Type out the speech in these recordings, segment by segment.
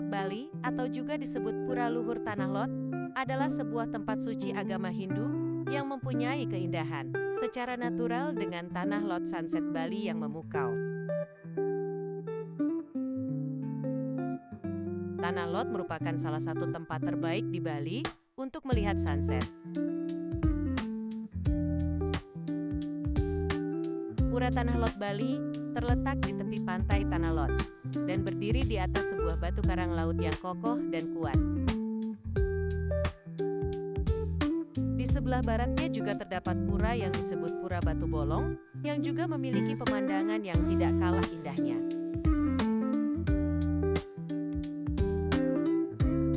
Lot Bali, atau juga disebut Pura Luhur Tanah Lot, adalah sebuah tempat suci agama Hindu yang mempunyai keindahan secara natural dengan Tanah Lot Sunset Bali yang memukau. Tanah Lot merupakan salah satu tempat terbaik di Bali untuk melihat sunset. Pura Tanah Lot Bali terletak di tepi pantai Tanah Lot dan berdiri di atas sebuah batu karang laut yang kokoh dan kuat. Di sebelah baratnya juga terdapat pura yang disebut Pura Batu Bolong, yang juga memiliki pemandangan yang tidak kalah indahnya.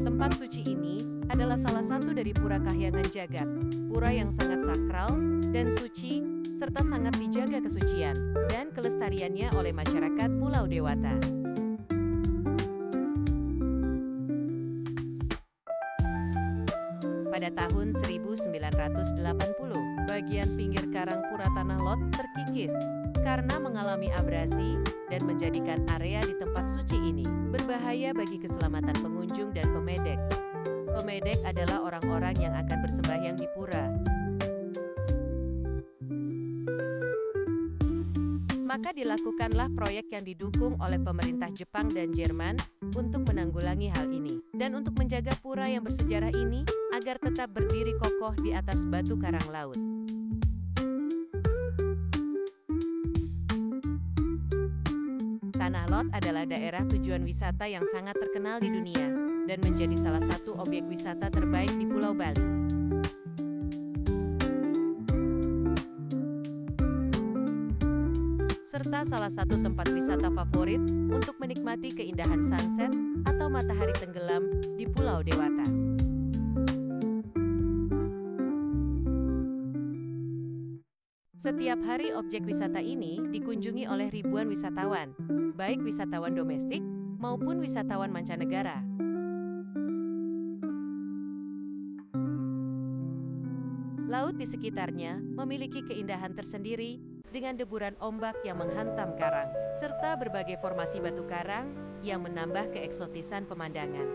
Tempat suci ini adalah salah satu dari Pura Kahyangan Jagat, pura yang sangat sakral dan suci, serta sangat dijaga kesucian dan kelestariannya oleh masyarakat Pulau Dewata. Pada tahun 1980, bagian pinggir karang Pura Tanah Lot terkikis karena mengalami abrasi dan menjadikan area di tempat suci ini berbahaya bagi keselamatan pengunjung dan pemedek. Pemedek adalah orang-orang yang akan bersembahyang di pura. Maka dilakukanlah proyek yang didukung oleh pemerintah Jepang dan Jerman untuk menanggulangi hal ini, dan untuk menjaga pura yang bersejarah ini agar tetap berdiri kokoh di atas batu karang laut. Tanah Lot adalah daerah tujuan wisata yang sangat terkenal di dunia, dan menjadi salah satu objek wisata terbaik di Pulau Bali. Serta salah satu tempat wisata favorit untuk menikmati keindahan sunset atau matahari tenggelam di Pulau Dewata. Setiap hari objek wisata ini dikunjungi oleh ribuan wisatawan, baik wisatawan domestik maupun wisatawan mancanegara. Laut di sekitarnya memiliki keindahan tersendiri dengan deburan ombak yang menghantam karang, serta berbagai formasi batu karang yang menambah keeksotisan pemandangan.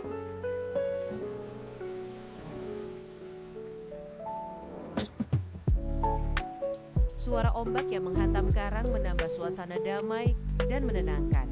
Suara ombak yang menghantam karang menambah suasana damai dan menenangkan.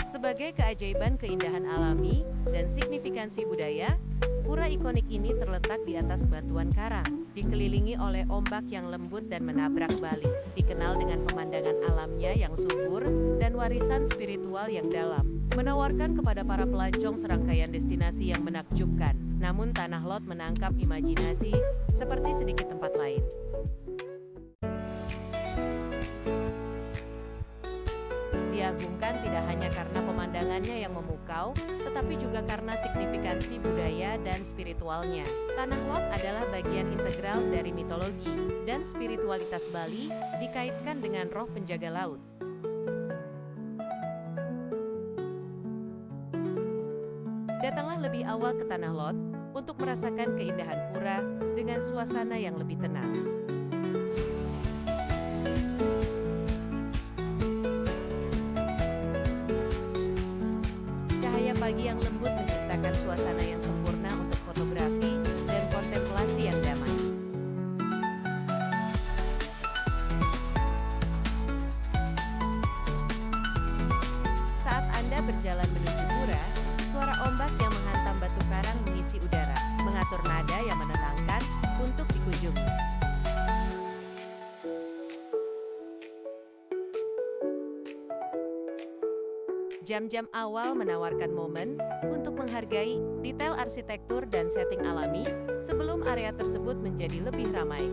Sebagai keajaiban keindahan alami dan signifikansi budaya, pura ikonik ini terletak di atas batuan karang, dikelilingi oleh ombak yang lembut dan menabrak balik, dikenal dengan pemandangan alamnya yang subur dan warisan spiritual yang dalam, menawarkan kepada para pelancong serangkaian destinasi yang menakjubkan. Namun Tanah Lot menangkap imajinasi seperti sedikit tempat lain. Diagungkan tidak hanya karena pemandangannya yang memukau, tetapi juga karena signifikansi budaya dan spiritualnya. Tanah Lot adalah bagian integral dari mitologi dan spiritualitas Bali, dikaitkan dengan roh penjaga laut. Datanglah lebih awal ke Tanah Lot untuk merasakan keindahan pura dengan suasana yang lebih tenang. Cahaya pagi yang lembut menciptakan suasana yang sempurna untuk fotografi dan kontemplasi yang damai. Saat Anda berjalan menuju pura, suara ombak yang menghantam batu karang mengisi udara, mengatur nada yang menenangkan untuk dikunjungi. Jam-jam awal menawarkan momen untuk menghargai detail arsitektur dan setting alami sebelum area tersebut menjadi lebih ramai.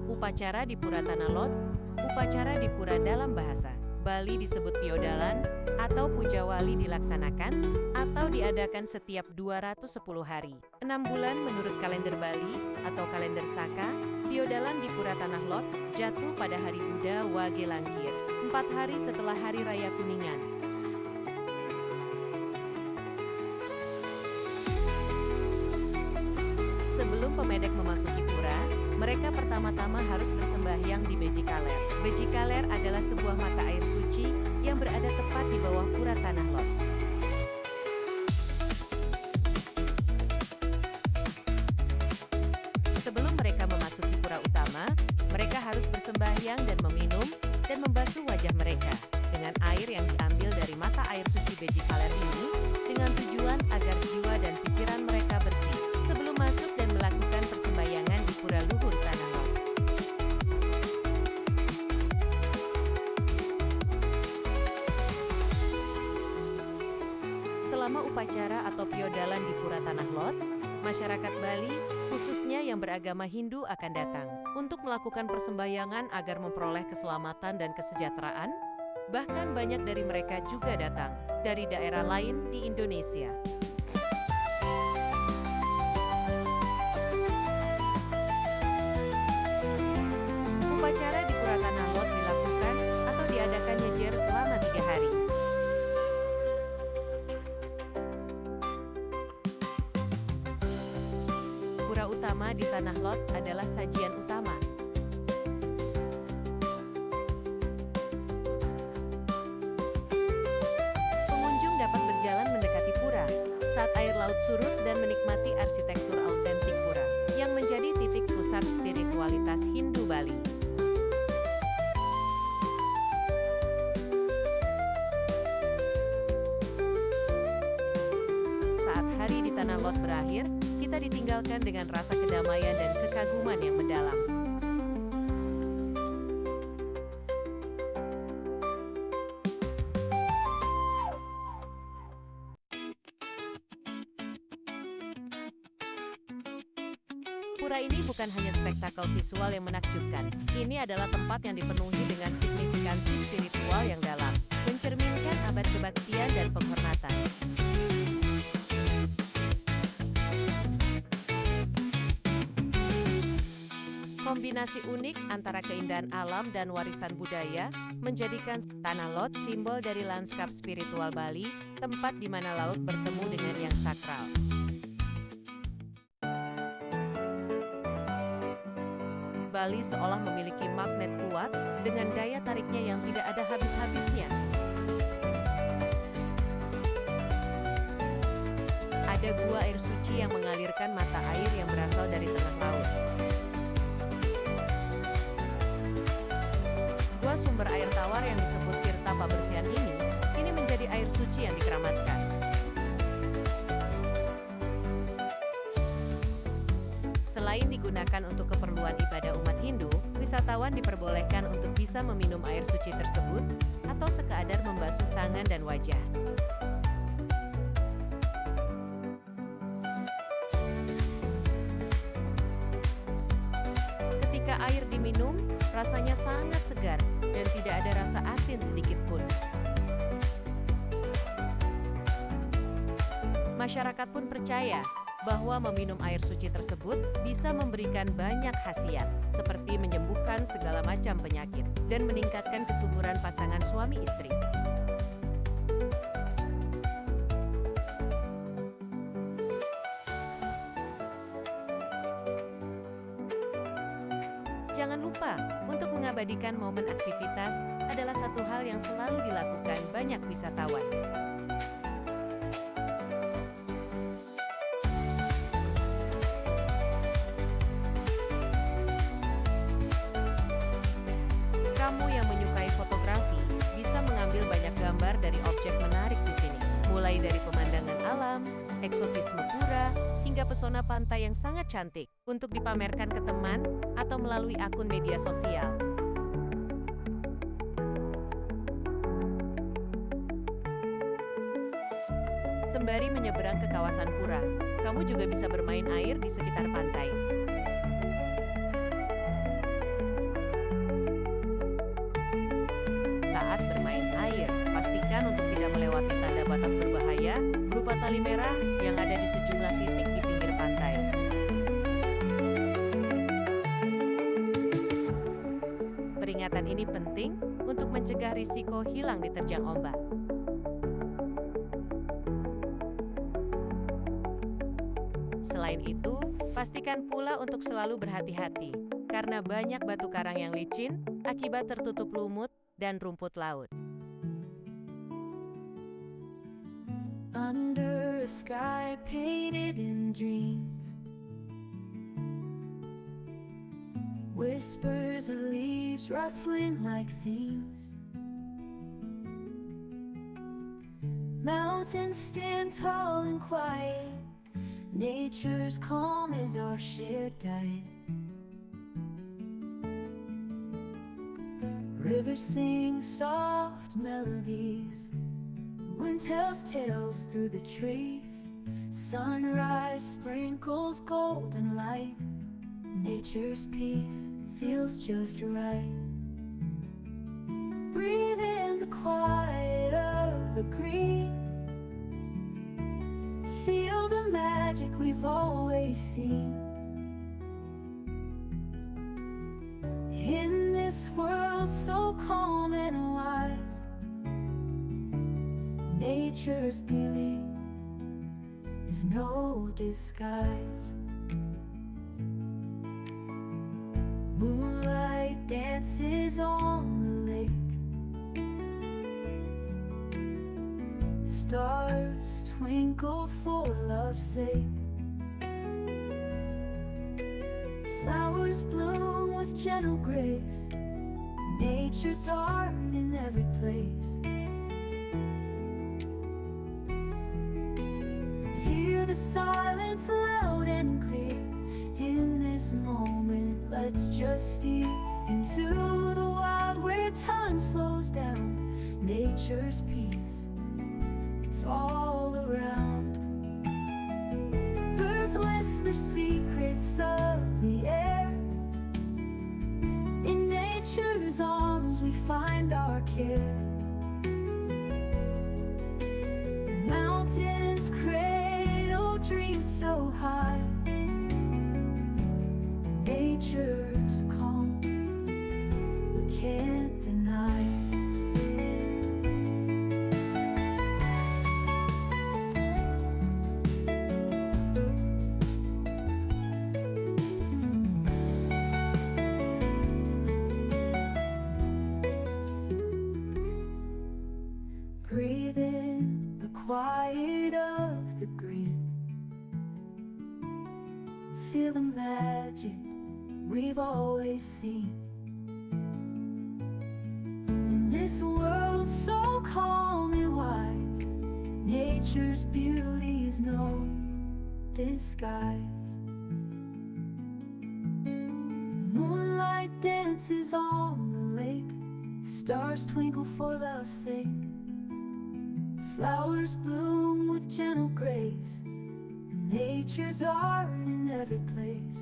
Upacara di Pura Tanah Lot. Upacara di pura dalam bahasa Bali disebut piodalan atau puja wali dilaksanakan atau diadakan setiap 210 hari. 6 bulan menurut kalender Bali atau kalender Saka, piodalan di Pura Tanah Lot jatuh pada hari Buddha Wage Langkir, 4 hari setelah Hari Raya Kuningan. Sebelum Mereka pertama-tama harus bersembahyang di Beji Kaler. Beji Kaler adalah sebuah mata air suci yang berada tepat di bawah pura Tanah Lot. Sebelum mereka memasuki pura utama, mereka harus bersembahyang dan meminum dan membasuh wajah mereka dengan air yang diambil dari mata air suci Beji Kaler ini dengan tujuan agar jiwa dan pikiran mereka bersih sebelum masuk dan melakukan persembahyangan di pura luhur Tanah Lot. Selama upacara atau piodalan di pura Tanah Lot, masyarakat Bali, khususnya yang beragama Hindu akan datang untuk melakukan persembahyangan agar memperoleh keselamatan dan kesejahteraan. Bahkan banyak dari mereka juga datang dari daerah lain di Indonesia. Upacara di pura Tanah Lot dilakukan atau diadakan nyejer selama 3 hari. Pura utama di Tanah Lot adalah sajian utama. Pengunjung dapat berjalan mendekati pura saat air laut surut dan menikmati arsitektur autentik pura yang menjadi titik pusat spiritualitas Hindu Bali. Saat hari di Tanah Lot berakhir, kita ditinggalkan dengan rasa kedamaian dan kekaguman yang mendalam. Pura ini bukan hanya spektakel visual yang menakjubkan. Ini adalah tempat yang dipenuhi dengan signifikansi spiritual yang dalam, mencerminkan abad kebaktian dan penghormatan. Kombinasi unik antara keindahan alam dan warisan budaya menjadikan Tanah Lot simbol dari lanskap spiritual Bali, tempat di mana laut bertemu dengan yang sakral. Bali seolah memiliki magnet kuat dengan daya tariknya yang tidak ada habis-habisnya. Ada gua air suci yang mengalirkan mata air yang berasal dari tengah laut. Gua sumber air tawar yang disebut Tirta Pabersian ini menjadi air suci yang dikeramatkan. Selain digunakan untuk keperluan ibadah umat Hindu, wisatawan diperbolehkan untuk bisa meminum air suci tersebut atau sekadar membasuh tangan dan wajah. Ketika air diminum, rasanya sangat segar dan tidak ada rasa asin sedikit pun. Masyarakat pun percaya bahwa meminum air suci tersebut bisa memberikan banyak khasiat, seperti menyembuhkan segala macam penyakit dan meningkatkan kesuburan pasangan suami istri. Jangan lupa, untuk mengabadikan momen aktivitas adalah satu hal yang selalu dilakukan banyak wisatawan. Kamu yang menyukai fotografi bisa mengambil banyak gambar dari objek menarik di sini, mulai dari pemandangan alam, eksotisme pura, hingga pesona pantai yang sangat cantik untuk dipamerkan ke teman atau melalui akun media sosial. Sembari menyeberang ke kawasan pura, kamu juga bisa bermain air di sekitar pantai. Saat bermain air, pastikan untuk tidak melewati tanda batas berbahaya berupa tali merah yang ada di sejumlah titik di pinggir pantai. Peringatan ini penting untuk mencegah risiko hilang diterjang ombak. Selain Selain itu, pastikan pula untuk selalu berhati-hati, karena banyak batu karang yang licin akibat tertutup lumut dan rumput laut. Under a sky painted in dreams, whispers of leaves rustling like themes. Mountains stand tall and quiet, nature's calm is our shared diet. Rivers sing soft melodies, wind tells tales through the trees. Sunrise sprinkles golden light, nature's peace feels just right. Breathe in the quiet of the green, feel the magic we've always seen. In this world so calm and wise, nature's beauty is no disguise. Moonlight dances on the lake, stars twinkle for love's sake. Flowers bloom with gentle grace, nature's art in every place. Hear the silence loud and clear. In this moment, let's just steer into the wild where time slows down. Nature's peace, it's all around. Birds whisper secrets of the air. In nature's arms we find our care. Mountains cradle dreams so high, nature's calm we can't deny. Breathe in the quiet of the green, feel the magic we've always seen. In this world so calm and wise, nature's beauty is no disguise. Moonlight dances on the lake, stars twinkle for love's sake. Flowers bloom with gentle grace, nature's art in every place.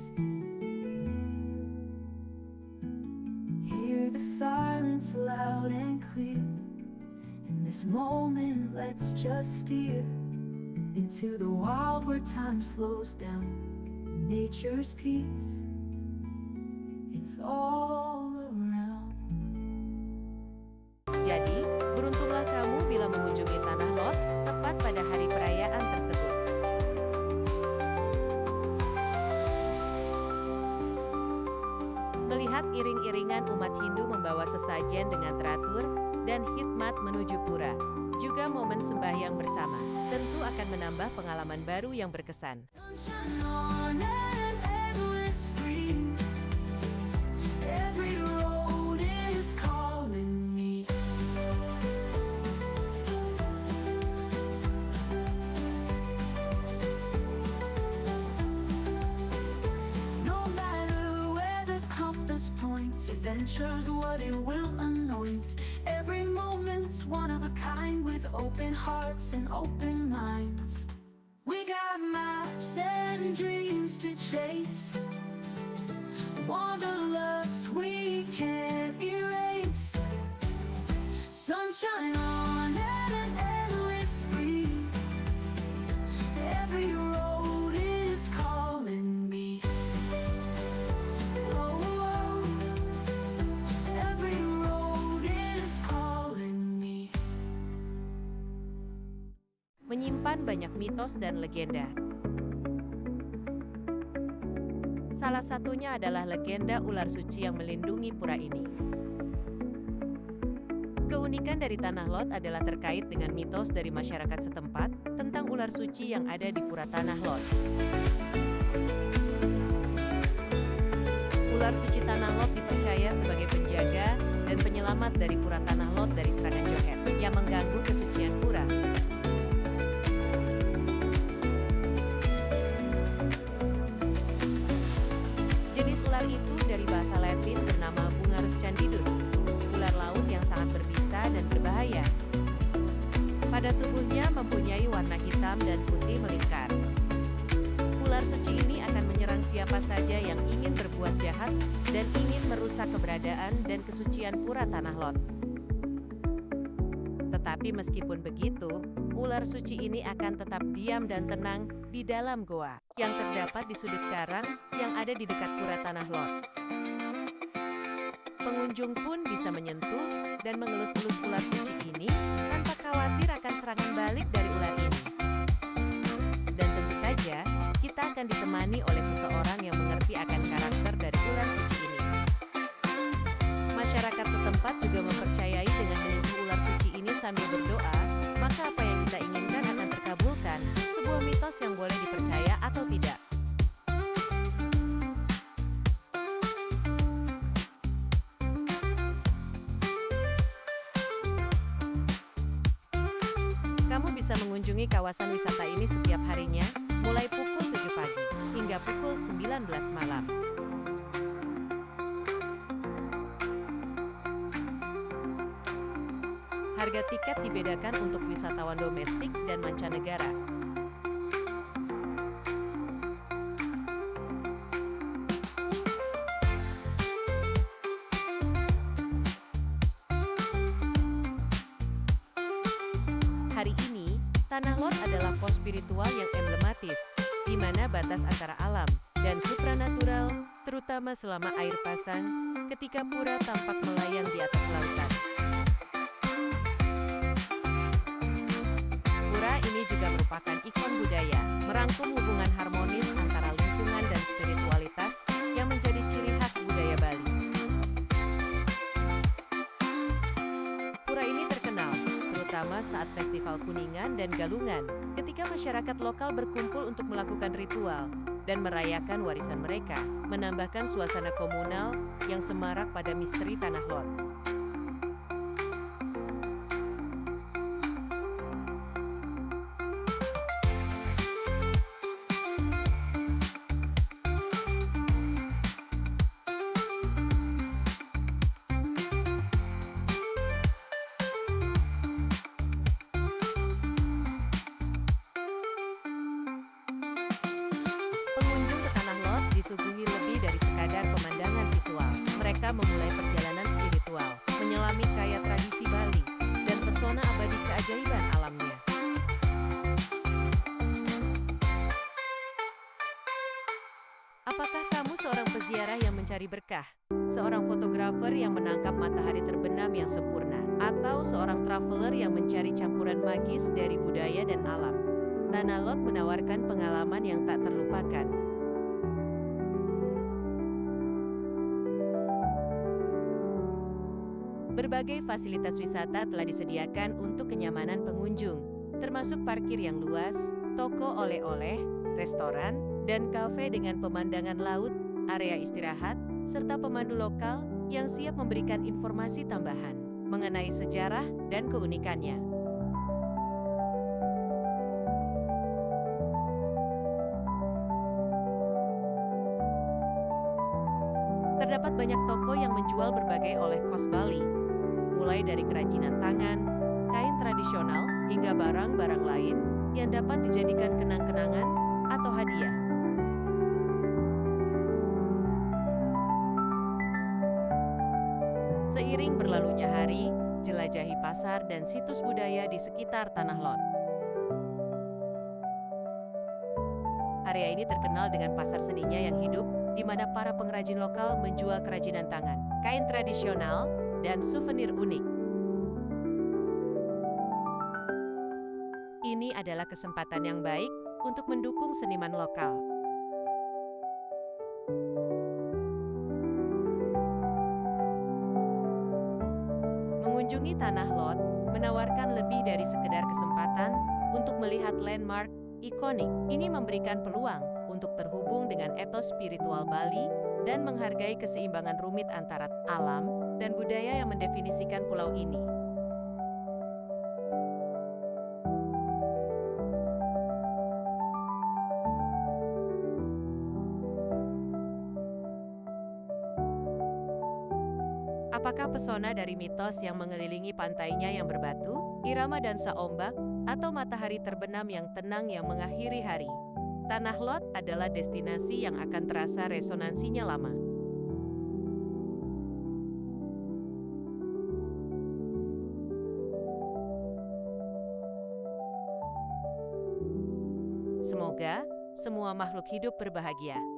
Hear the silence loud and clear. In this moment, let's just steer into the wild where time slows down. Nature's peace, it's all around. Jadi, beruntunglah kamu bila mengunjungi Tanah Lot tepat pada hari perayaan tersebut. Melihat iring-iringan umat Hindu membawa sesajen dengan teratur dan hikmat menuju pura, juga momen sembahyang bersama, tentu akan menambah pengalaman baru yang berkesan. Sunshine on an endless stream, every road is calling me. No matter where the compass points, adventure's what it will anoint. Every moment's one of a kind, with open hearts and open minds. We got maps and dreams to chase, wanderlust we can't erase. Sunshine on an endless stream, every road is calling me. Oh, oh, every road is calling me. Menyimpan banyak mitos dan legenda. Salah satunya adalah legenda ular suci yang melindungi pura ini. Keunikan dari Tanah Lot adalah terkait dengan mitos dari masyarakat setempat tentang ular suci yang ada di pura Tanah Lot. Ular suci Tanah Lot dipercaya sebagai penjaga dan penyelamat dari pura Tanah Lot dari serangan Johet yang mengganggu kesucian pura. Jenis ular itu dari bahasa Latin bernama Bungarus candidus, ular laut yang sangat berbisa dan berbahaya. Pada tubuhnya mempunyai warna hitam dan putih melingkar. Ular suci ini akan menyerang siapa saja yang ingin berbuat jahat dan ingin merusak keberadaan dan kesucian pura Tanah Lot. Tetapi meskipun begitu, ular suci ini akan tetap diam dan tenang di dalam goa yang terdapat di sudut karang yang ada di dekat pura Tanah Lot. Pengunjung pun bisa menyentuh dan mengelus-elus ular suci ini tanpa khawatir akan serangan balik dari ular ini. Dan tentu saja, kita akan ditemani oleh seseorang yang mengerti akan karakter dari ular suci ini. Masyarakat setempat juga mempercayai dengan menyentuh ular suci ini sambil berdoa, maka apa yang kita inginkan akan terkabulkan, sebuah mitos yang boleh dipercaya atau tidak. Kamu bisa mengunjungi kawasan wisata ini setiap harinya, mulai pukul 7 pagi hingga pukul 19 malam. Harga tiket dibedakan untuk wisatawan domestik dan mancanegara. Hari ini, Tanah Lot adalah pos spiritual yang emblematis, di mana batas antara alam dan supranatural, terutama selama air pasang, ketika pura tampak melayang di atas lautan. Pura ini juga merupakan ikon budaya, merangkum hubungan harmonis antara lingkungan dan spiritualitas yang menjadi ciri khas budaya Bali. Pura ini terkenal, terutama saat Festival Kuningan dan Galungan, ketika masyarakat lokal berkumpul untuk melakukan ritual dan merayakan warisan mereka, menambahkan suasana komunal yang semarak pada misteri Tanah Lot. Pengunjung ke Tanah Lot disuguhi lebih dari sekadar pemandangan visual. Mereka memulai perjalanan spiritual, menyelami kaya tradisi Bali, dan pesona abadi keajaiban alamnya. Apakah kamu seorang peziarah yang mencari berkah? Seorang fotografer yang menangkap matahari terbenam yang sempurna? Atau seorang traveler yang mencari campuran magis dari budaya dan alam? Tanah Lot menawarkan pengalaman yang tak terlupakan. Berbagai fasilitas wisata telah disediakan untuk kenyamanan pengunjung, termasuk parkir yang luas, toko oleh-oleh, restoran, dan kafe dengan pemandangan laut, area istirahat, serta pemandu lokal yang siap memberikan informasi tambahan mengenai sejarah dan keunikannya. Terdapat banyak toko yang menjual berbagai oleh-kos Bali, mulai dari kerajinan tangan, kain tradisional, hingga barang-barang lain yang dapat dijadikan kenang-kenangan atau hadiah. Seiring berlalunya hari, jelajahi pasar dan situs budaya di sekitar Tanah Lot. Area ini terkenal dengan pasar seninya yang hidup, di mana para pengrajin lokal menjual kerajinan tangan, kain tradisional, dan souvenir unik. Ini adalah kesempatan yang baik untuk mendukung seniman lokal. Mengunjungi Tanah Lot menawarkan lebih dari sekedar kesempatan untuk melihat landmark ikonik. Ini memberikan peluang untuk terhubung dengan etos spiritual Bali dan menghargai keseimbangan rumit antara alam dan budaya yang mendefinisikan pulau ini. Apakah pesona dari mitos yang mengelilingi pantainya yang berbatu, irama dansa ombak, atau matahari terbenam yang tenang yang mengakhiri hari? Tanah Lot adalah destinasi yang akan terasa resonansinya lama. Semoga semua makhluk hidup berbahagia.